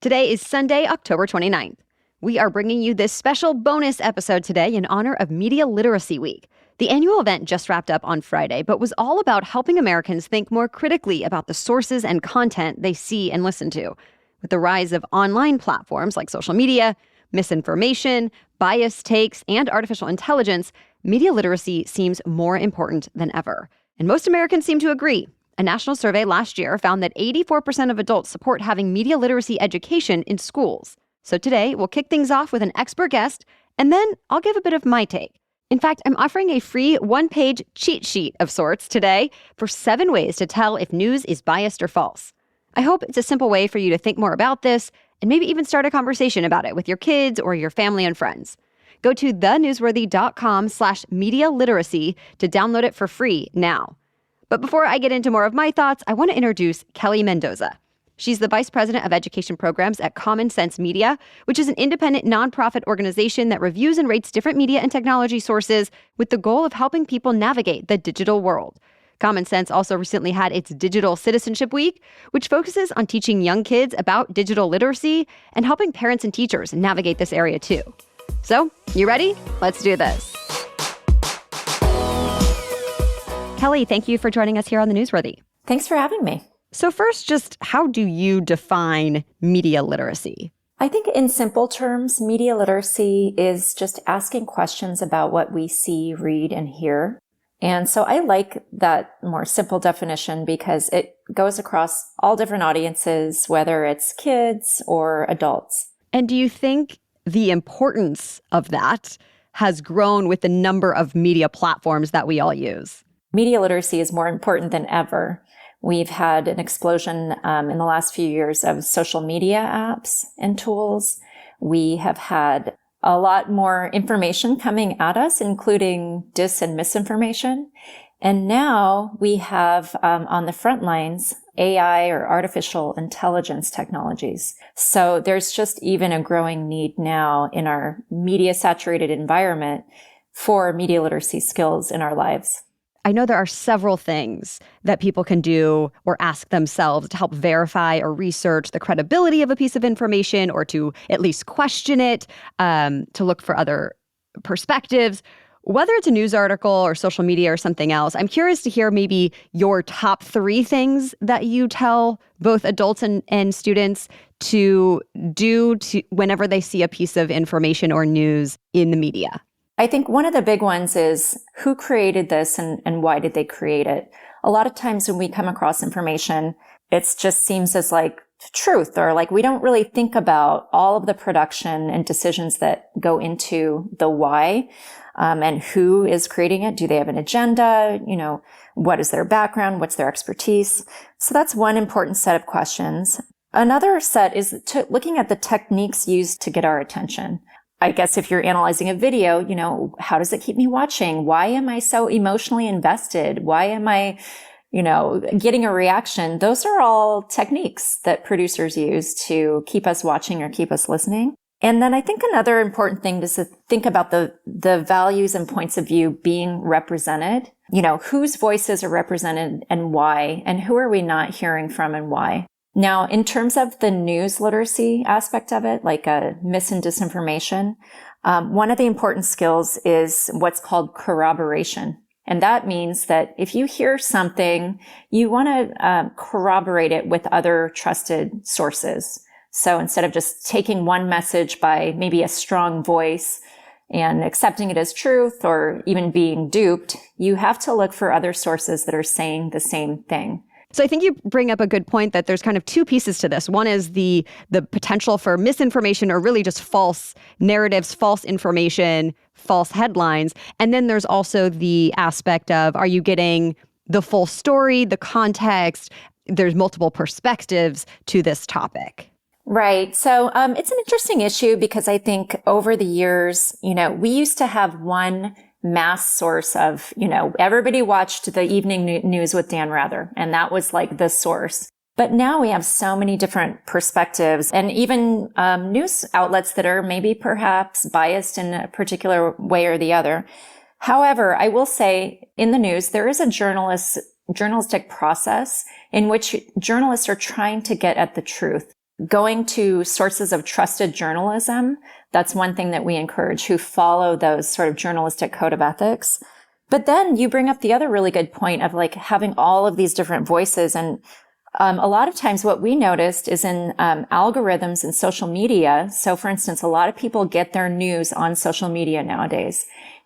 Today is Sunday, October 29th. We are bringing you this special bonus episode today in honor of Media Literacy Week. The annual event just wrapped up on Friday, but was all about helping Americans think more critically about the sources and content they see and listen to. With the rise of online platforms like social media, misinformation, biased takes, and artificial intelligence, media literacy seems more important than ever. And most Americans seem to agree. A national survey last year found that 84% of adults support having media literacy education in schools. So today, we'll kick things off with an expert guest, and then I'll give a bit of my take. In fact, I'm offering a free one-page cheat sheet of sorts today for 7 ways to tell if news is biased or false. I hope it's a simple way for you to think more about this and maybe even start a conversation about it with your kids or your family and friends. Go to thenewsworthy.com/media literacy to download it for free now. But before I get into more of my thoughts, I want to introduce Kelly Mendoza. She's the Vice President of Education Programs at Common Sense Media, which is an independent nonprofit organization that reviews and rates different media and technology sources with the goal of helping people navigate the digital world. Common Sense also recently had its Digital Citizenship Week, which focuses on teaching young kids about digital literacy and helping parents and teachers navigate this area too. So, you ready? Let's do this. Kelly, thank you for joining us here on The Newsworthy. Thanks for having me. So first, just how do you define media literacy? I think in simple terms, media literacy is just asking questions about what we see, read, and hear. And so I like that more simple definition because it goes across all different audiences, whether it's kids or adults. And do you think the importance of that has grown with the number of media platforms that we all use? Media literacy is more important than ever. We've had an explosion in the last few years of social media apps and tools. We have had a lot more information coming at us, including dis and misinformation. And now we have on the front lines AI or artificial intelligence technologies. So there's just even a growing need now in our media saturated environment for media literacy skills in our lives. I know there are several things that people can do or ask themselves to help verify or research the credibility of a piece of information or to at least question it, to look for other perspectives. Whether it's a news article or social media or something else, I'm curious to hear maybe your top 3 things that you tell both adults and students to do whenever they see a piece of information or news in the media. I think one of the big ones is who created this and why did they create it? A lot of times when we come across information, it just seems as like truth or like we don't really think about all of the production and decisions that go into the why and who is creating it. Do they have an agenda? You know, what is their background? What's their expertise? So that's one important set of questions. Another set is looking at the techniques used to get our attention. I guess if you're analyzing a video, you know, how does it keep me watching? Why am I so emotionally invested? Why am I, getting a reaction? Those are all techniques that producers use to keep us watching or keep us listening. And then I think another important thing is to think about the values and points of view being represented. You know, whose voices are represented and why, and who are we not hearing from and why? Now, in terms of the news literacy aspect of it, like mis and disinformation, one of the important skills is what's called corroboration. And that means that if you hear something, you want to corroborate it with other trusted sources. So instead of just taking one message by maybe a strong voice and accepting it as truth or even being duped, you have to look for other sources that are saying the same thing. So I think you bring up a good point that there's kind of 2 pieces to this. One is the potential for misinformation or really just false narratives, false information, false headlines. And then there's also the aspect of, are you getting the full story, the context? There's multiple perspectives to this topic. Right. So it's an interesting issue because I think over the years, we used to have one mass source of, everybody watched the evening news with Dan Rather, and that was like the source. But now we have so many different perspectives and even news outlets that are maybe perhaps biased in a particular way or the other. However, I will say in the news, there is a journalistic process in which journalists are trying to get at the truth. going to sources of trusted journalism, that's one thing that we encourage, who follow those sort of journalistic code of ethics. But then you bring up the other really good point of like having all of these different voices. And a lot of times what we noticed is in algorithms and social media. So for instance, a lot of people get their news on social media nowadays.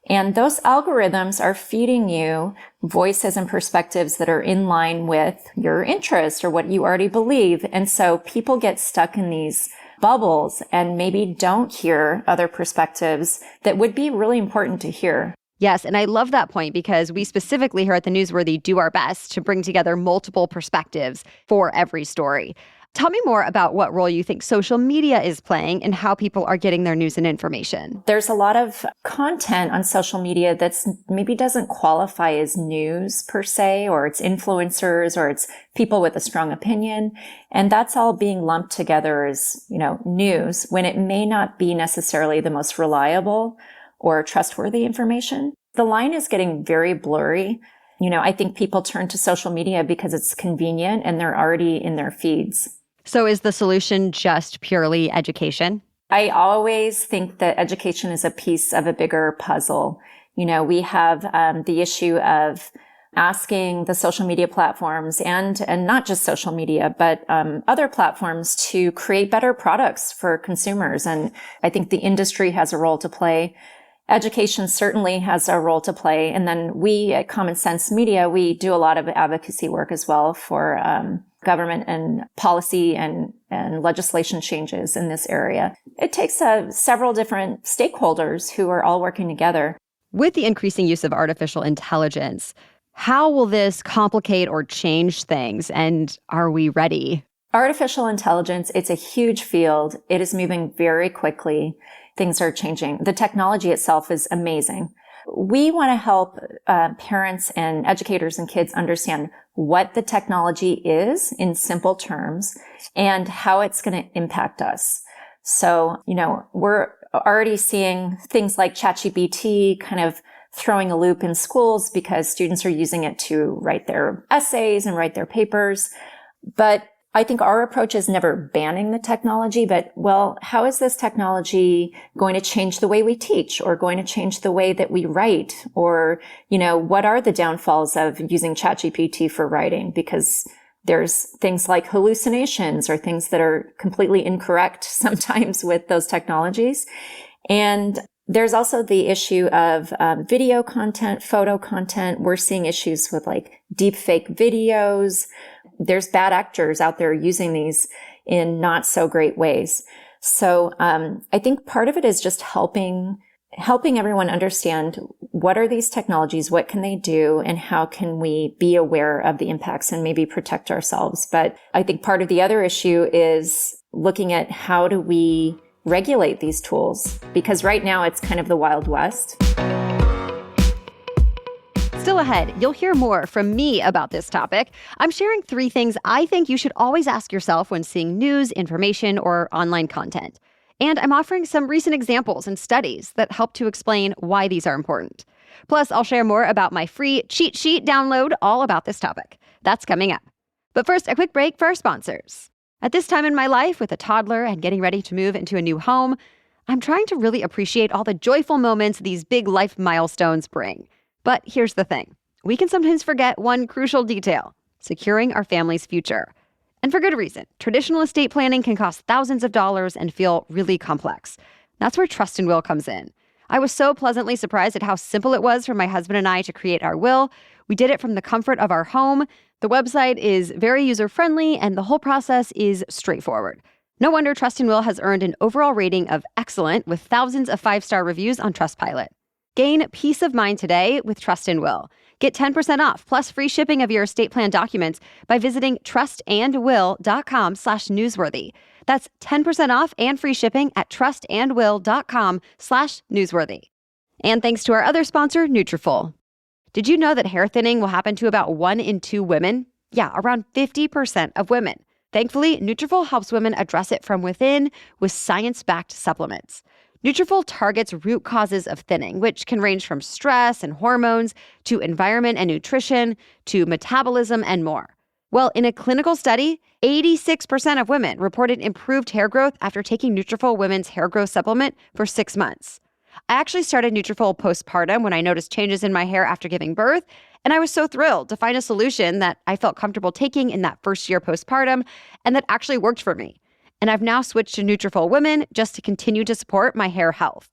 And those algorithms are feeding you voices and perspectives that are in line with your interest or what you already believe. And so people get stuck in these bubbles and maybe don't hear other perspectives that would be really important to hear. Yes, and I love that point because we specifically here at The Newsworthy do our best to bring together multiple perspectives for every story. Tell me more about what role you think social media is playing in how people are getting their news and information. There's a lot of content on social media that's maybe doesn't qualify as news per se, or it's influencers, or it's people with a strong opinion. And that's all being lumped together as, news when it may not be necessarily the most reliable or trustworthy information. The line is getting very blurry. I think people turn to social media because it's convenient and they're already in their feeds. So is the solution just purely education? I always think that education is a piece of a bigger puzzle. We have the issue of asking the social media platforms and not just social media, but other platforms to create better products for consumers. And I think the industry has a role to play. Education certainly has a role to play. And then we at Common Sense Media, we do a lot of advocacy work as well for government and policy and legislation changes in this area. It takes several different stakeholders who are all working together. With the increasing use of artificial intelligence, how will this complicate or change things? And are we ready? Artificial intelligence, it's a huge field. It is moving very quickly. Things are changing. The technology itself is amazing. We want to help parents and educators and kids understand what the technology is in simple terms and how it's going to impact us. So, we're already seeing things like ChatGPT kind of throwing a loop in schools because students are using it to write their essays and write their papers. But I think our approach is never banning the technology, but, how is this technology going to change the way we teach or going to change the way that we write? Or, what are the downfalls of using ChatGPT for writing? Because there's things like hallucinations or things that are completely incorrect sometimes with those technologies. And there's also the issue of video content, photo content. We're seeing issues with like deepfake videos. There's bad actors out there using these in not so great ways. So I think part of it is just helping everyone understand what are these technologies, what can they do, and how can we be aware of the impacts and maybe protect ourselves. But I think part of the other issue is looking at how do we regulate these tools, because right now it's kind of the Wild West. Still ahead, you'll hear more from me about this topic. I'm sharing 3 things I think you should always ask yourself when seeing news, information, or online content. And I'm offering some recent examples and studies that help to explain why these are important. Plus, I'll share more about my free cheat sheet download all about this topic. That's coming up. But first, a quick break for our sponsors. At this time in my life, with a toddler and getting ready to move into a new home, I'm trying to really appreciate all the joyful moments these big life milestones bring. But here's the thing. We can sometimes forget one crucial detail: securing our family's future. And for good reason. Traditional estate planning can cost thousands of dollars and feel really complex. That's where Trust and Will comes in. I was so pleasantly surprised at how simple it was for my husband and I to create our will. We did it from the comfort of our home. The website is very user-friendly, and the whole process is straightforward. No wonder Trust and Will has earned an overall rating of excellent with thousands of 5-star reviews on Trustpilot. Gain peace of mind today with Trust and Will. Get 10% off plus free shipping of your estate plan documents by visiting trustandwill.com/newsworthy. That's 10% off and free shipping at trustandwill.com/newsworthy. And thanks to our other sponsor, Nutrafol. Did you know that hair thinning will happen to about 1 in 2 women? Yeah, around 50% of women. Thankfully, Nutrafol helps women address it from within with science-backed supplements. Nutrafol targets root causes of thinning, which can range from stress and hormones to environment and nutrition to metabolism and more. Well, in a clinical study, 86% of women reported improved hair growth after taking Nutrafol Women's Hair Growth Supplement for 6 months. I actually started Nutrafol postpartum when I noticed changes in my hair after giving birth, and I was so thrilled to find a solution that I felt comfortable taking in that first year postpartum and that actually worked for me. And I've now switched to Nutrafol Women just to continue to support my hair health.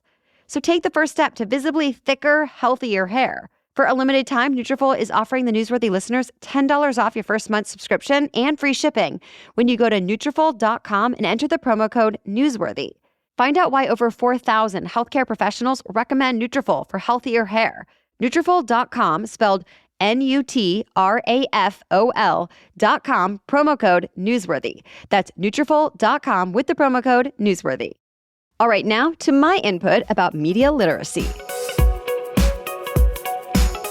So take the first step to visibly thicker, healthier hair. For a limited time, Nutrafol is offering the Newsworthy listeners $10 off your first month's subscription and free shipping when you go to Nutrafol.com and enter the promo code NEWSWORTHY. Find out why over 4,000 healthcare professionals recommend Nutrafol for healthier hair. Nutrafol.com, spelled Nutrafol.com, promo code NEWSWORTHY. That's Nutrafol.com with the promo code NEWSWORTHY. All right, now to my input about media literacy.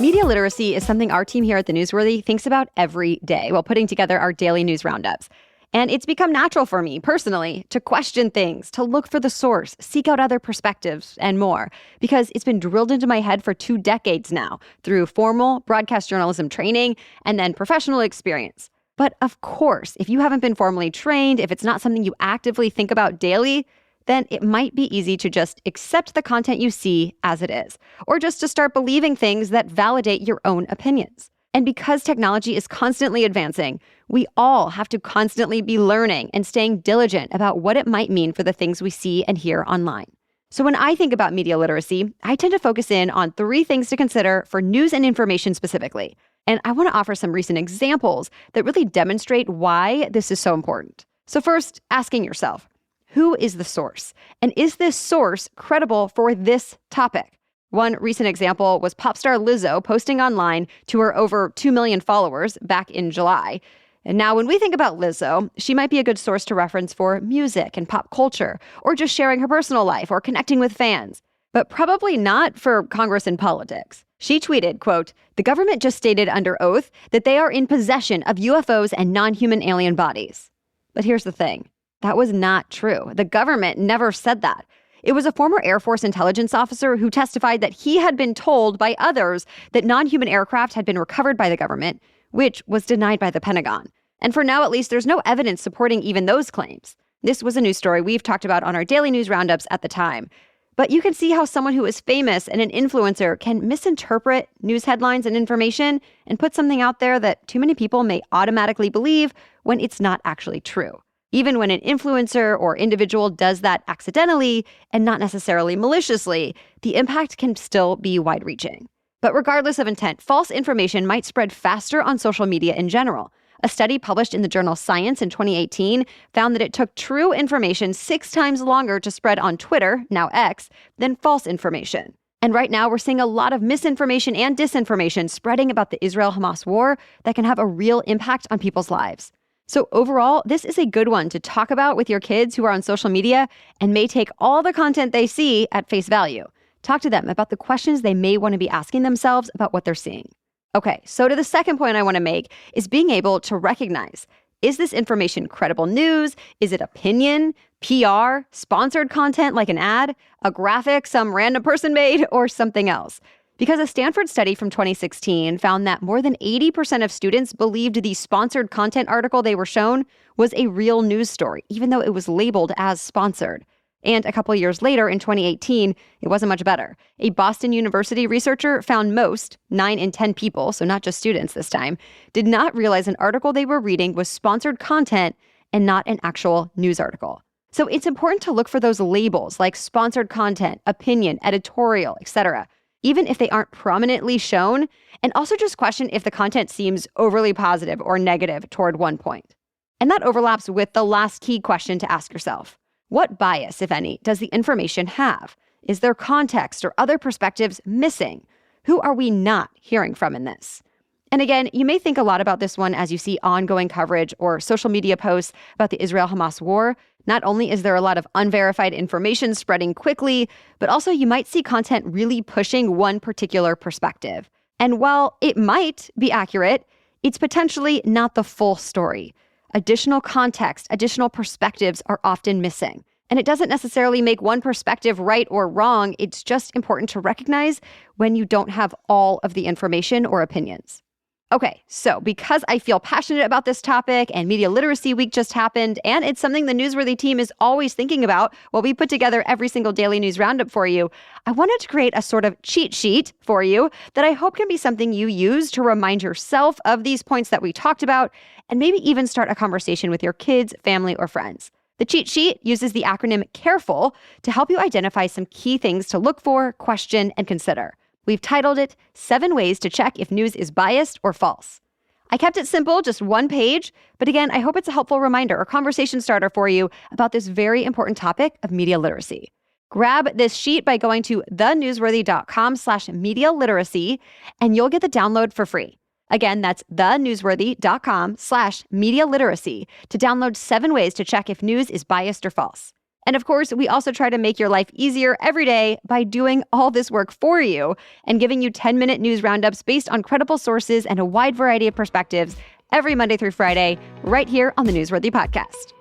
Media literacy is something our team here at The Newsworthy thinks about every day while putting together our daily news roundups. And it's become natural for me, personally, to question things, to look for the source, seek out other perspectives, and more, because it's been drilled into my head for 2 decades now through formal broadcast journalism training and then professional experience. But of course, if you haven't been formally trained, if it's not something you actively think about daily, then it might be easy to just accept the content you see as it is, or just to start believing things that validate your own opinions. And because technology is constantly advancing, we all have to constantly be learning and staying diligent about what it might mean for the things we see and hear online. So when I think about media literacy, I tend to focus in on 3 things to consider for news and information specifically. And I want to offer some recent examples that really demonstrate why this is so important. So first, asking yourself, who is the source? And is this source credible for this topic? One recent example was pop star Lizzo posting online to her over 2 million followers back in July. And now when we think about Lizzo, she might be a good source to reference for music and pop culture, or just sharing her personal life or connecting with fans, but probably not for Congress and politics. She tweeted, quote, "The government just stated under oath that they are in possession of UFOs and non-human alien bodies." But here's the thing. That was not true. The government never said that. It was a former Air Force intelligence officer who testified that he had been told by others that non-human aircraft had been recovered by the government, which was denied by the Pentagon. And for now, at least, there's no evidence supporting even those claims. This was a news story we've talked about on our daily news roundups at the time. But you can see how someone who is famous and an influencer can misinterpret news headlines and information and put something out there that too many people may automatically believe when it's not actually true. Even when an influencer or individual does that accidentally and not necessarily maliciously, the impact can still be wide-reaching. But regardless of intent, false information might spread faster on social media in general. A study published in the journal Science in 2018 found that it took true information 6 times longer to spread on Twitter, now X, than false information. And right now, we're seeing a lot of misinformation and disinformation spreading about the Israel-Hamas war that can have a real impact on people's lives. So overall, this is a good one to talk about with your kids who are on social media and may take all the content they see at face value. Talk to them about the questions they may want to be asking themselves about what they're seeing. Okay, so to the second point I want to make is being able to recognize, is this information credible news? Is it opinion, PR, sponsored content like an ad, a graphic some random person made, or something else? Because a Stanford study from 2016 found that more than 80% of students believed the sponsored content article they were shown was a real news story, even though it was labeled as sponsored. And a couple years later, in 2018, it wasn't much better. A Boston University researcher found most, 9 in 10 people, so not just students this time, did not realize an article they were reading was sponsored content and not an actual news article. So it's important to look for those labels like sponsored content, opinion, editorial, etc., even if they aren't prominently shown, and also just question if the content seems overly positive or negative toward one point. And that overlaps with the last key question to ask yourself. What bias, if any, does the information have? Is there context or other perspectives missing? Who are we not hearing from in this? And again, you may think a lot about this one as you see ongoing coverage or social media posts about the Israel-Hamas war. Not only is there a lot of unverified information spreading quickly, but also you might see content really pushing one particular perspective. And while it might be accurate, it's potentially not the full story. Additional context, additional perspectives are often missing. And it doesn't necessarily make one perspective right or wrong. It's just important to recognize when you don't have all of the information or opinions. Okay, so because I feel passionate about this topic and Media Literacy Week just happened, and it's something the Newsworthy team is always thinking about while we put together every single daily news roundup for you, I wanted to create a sort of cheat sheet for you that I hope can be something you use to remind yourself of these points that we talked about, and maybe even start a conversation with your kids, family, or friends. The cheat sheet uses the acronym CAREFUL to help you identify some key things to look for, question, and consider. We've titled it 7 Ways to Check If News is Biased or False. I kept it simple, just one page, but again, I hope it's a helpful reminder or conversation starter for you about this very important topic of media literacy. Grab this sheet by going to thenewsworthy.com/media literacy, and you'll get the download for free. Again, that's thenewsworthy.com/media literacy to download 7 ways to check if news is biased or false. And of course, we also try to make your life easier every day by doing all this work for you and giving you 10-minute news roundups based on credible sources and a wide variety of perspectives every Monday through Friday, right here on the Newsworthy podcast.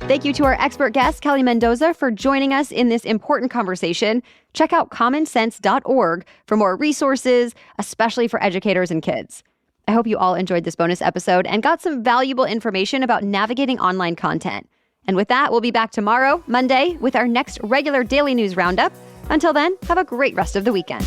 Thank you to our expert guest, Kelly Mendoza, for joining us in this important conversation. Check out commonsense.org for more resources, especially for educators and kids. I hope you all enjoyed this bonus episode and got some valuable information about navigating online content. And with that, we'll be back tomorrow, Monday, with our next regular daily news roundup. Until then, have a great rest of the weekend.